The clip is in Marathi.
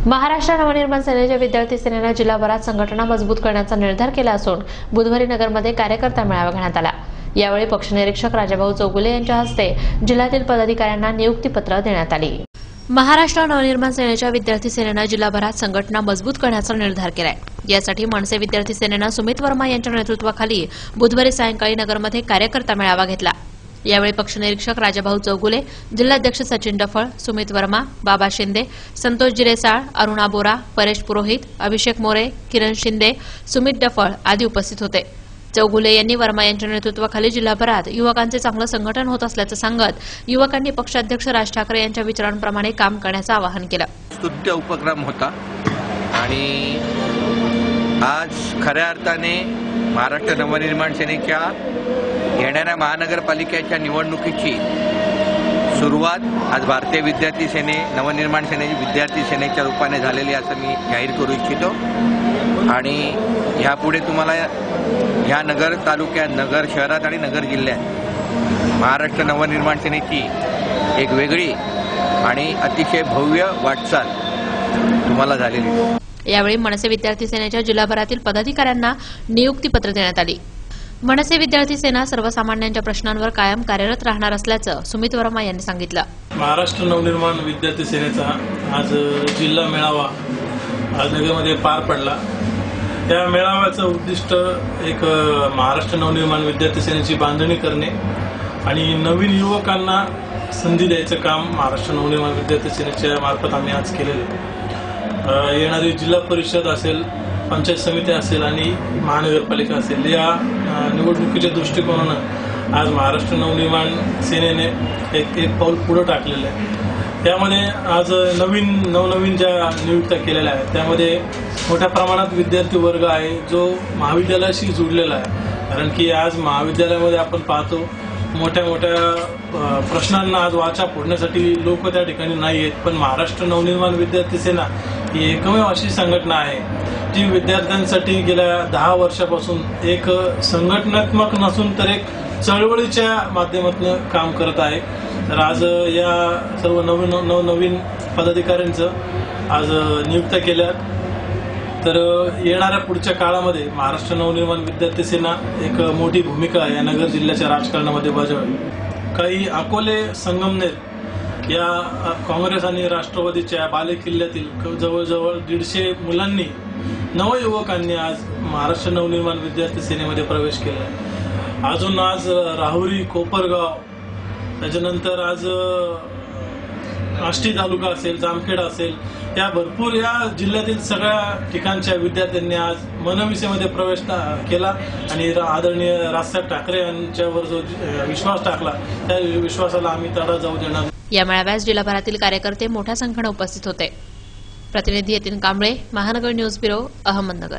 महाराष्ट्र नवनिर्माण सेनेच्या विद्यार्थी सेनेने जिल्हाभरात संघटना मजबूत करण्याचा निर्धार केला असून बुधवारी नगरमध्ये कार्यकर्ता मेळावा घेण्यात आला। यावेळी पक्षनिरीक्षक राजाभाऊ चौगुले यांच्या हस्ते जिल्ह्यातील पदाधिकाऱ्यांना नियुक्तीपत्र देण्यात आली। महाराष्ट्र नवनिर्माण सेनेच्या विद्यार्थी सेनेने जिल्हाभरात संघटना मजबूत करण्याचा निर्धार केलाय। यासाठी मनसे विद्यार्थी सेनेने सुमित वर्मा यांच्या नेतृत्वाखाली बुधवारी सायंकाळी नगरमध्ये कार्यकर्ता मेळावा घेतला। यावेळी पक्षनिरीक्षक राजाभाऊ चौगुले, जिल्हाध्यक्ष सचिन डफळ, सुमित वर्मा, बाबा शिंदे, संतोष जिरेसाळ, अरुणा बोरा, परेश पुरोहित, अभिषेक मोरे, किरण शिंदे, सुमित डफळ आदी उपस्थित होते। चौगुले यांनी वर्मा यांच्या नेतृत्वाखाली जिल्हाभरात युवकांचे चांगले संघटन होत असल्याचं सांगत युवकांनी पक्षाध्यक्ष राज ठाकरे यांच्या विचारांप्रमाणे काम करण्याचं आवाहन केलं। स्तुत्य उपक्रम होता आणि आज खऱ्या अर्थाने महाराष्ट्र नवनिर्माण सेनेच्या येणाऱ्या महानगरपालिकेच्या निवडणुकीची सुरुवात आज भारतीय विद्यार्थी सेने नवनिर्माण सेनेची विद्यार्थी सेनेच्या रूपाने झालेली असं मी जाहीर करू इच्छितो। आणि ह्यापुढे तुम्हाला ह्या नगर तालुक्यात, नगर शहरात आणि नगर जिल्ह्यात महाराष्ट्र नवनिर्माण सेनेची एक वेगळी आणि अतिशय भव्य वाटचाल तुम्हाला झालेली आहे। यावेळी मनसे विद्यार्थी सेनेच्या जिल्हाभरातील पदाधिकाऱ्यांना नियुक्तीपत्र देण्यात आली। मनसे विद्यार्थी सेना सर्वसामान्यांच्या प्रश्नांवर कायम कार्यरत राहणार असल्याचं सुमित वर्मा यांनी सांगितलं। महाराष्ट्र नवनिर्माण विद्यार्थी सेनेचा आज जिल्हा मेळावा आज नगरमध्ये पार पडला। त्या मेळाव्याचं उद्दिष्ट एक महाराष्ट्र नवनिर्माण विद्यार्थी सेनेची बांधणी करणे आणि नवीन युवकांना संधी द्यायचं काम महाराष्ट्र नवनिर्माण विद्यार्थी सेनेच्या मार्फत आम्ही आज केलेलं आहे। येणारी जिल्हा परिषद असेल, पंचायत समिती असेल आणि महानगरपालिका असेल, या निवडणुकीच्या दृष्टिकोनानं आज महाराष्ट्र नवनिर्माण सेनेने एक पाऊल पुढे टाकलेलं आहे। त्यामध्ये आज नवनवीन ज्या नियुक्त्या केलेल्या आहेत त्यामध्ये मोठ्या प्रमाणात विद्यार्थी वर्ग आहे जो महाविद्यालयाशी जुडलेला आहे। कारण की आज महाविद्यालयामध्ये आपण पाहतो मोठ्या प्रश्नांना आज वाचा फोडण्यासाठी लोक त्या ठिकाणी नाही आहेत, पण महाराष्ट्र नवनिर्माण विद्यार्थी सेना ही एकमेव अशी संघटना आहे जी विद्यार्थ्यांसाठी गेल्या 10 वर्षापासून एक संघटनात्मक नसून तर एक चळवळीच्या माध्यमातून काम करत आहे। तर आज या सर्व नवनवीन पदाधिकाऱ्यांचं आज नियुक्त्या केल्या। तर येणाऱ्या पुढच्या काळामध्ये महाराष्ट्र नवनिर्माण विद्यार्थी सेना एक मोठी भूमिका या नगर जिल्ह्याच्या राजकारणामध्ये बजावेल। काही अकोले, संगमनेर या काँग्रेस आणि राष्ट्रवादीच्या बालेकिल्ल्यातील जवळजवळ 150 मुलांनी, नवयुवकांनी आज महाराष्ट्र नवनिर्माण विद्यार्थी सेनेमध्ये प्रवेश केला आहे। अजून आज राहुरी, कोपरगाव, त्याच्यानंतर आज आष्टी तालुका असेल, जामखेड असेल, या भरपूर या जिल्ह्यातील सगळ्या ठिकाणच्या विद्यार्थ्यांनी आज मनविसेमध्ये प्रवेश केला आणि आदरणीय राजसाहेब ठाकरे यांच्यावर जो विश्वास टाकला त्या विश्वासाला आम्ही तडा जाऊ देणार। या मेळाव्यात जिल्हाभरातील कार्यकर्ते मोठ्या संख्येने उपस्थित होते। प्रतिनिधी यतीन कांबळे, महानगर न्यूज ब्युरो, अहमदनगर।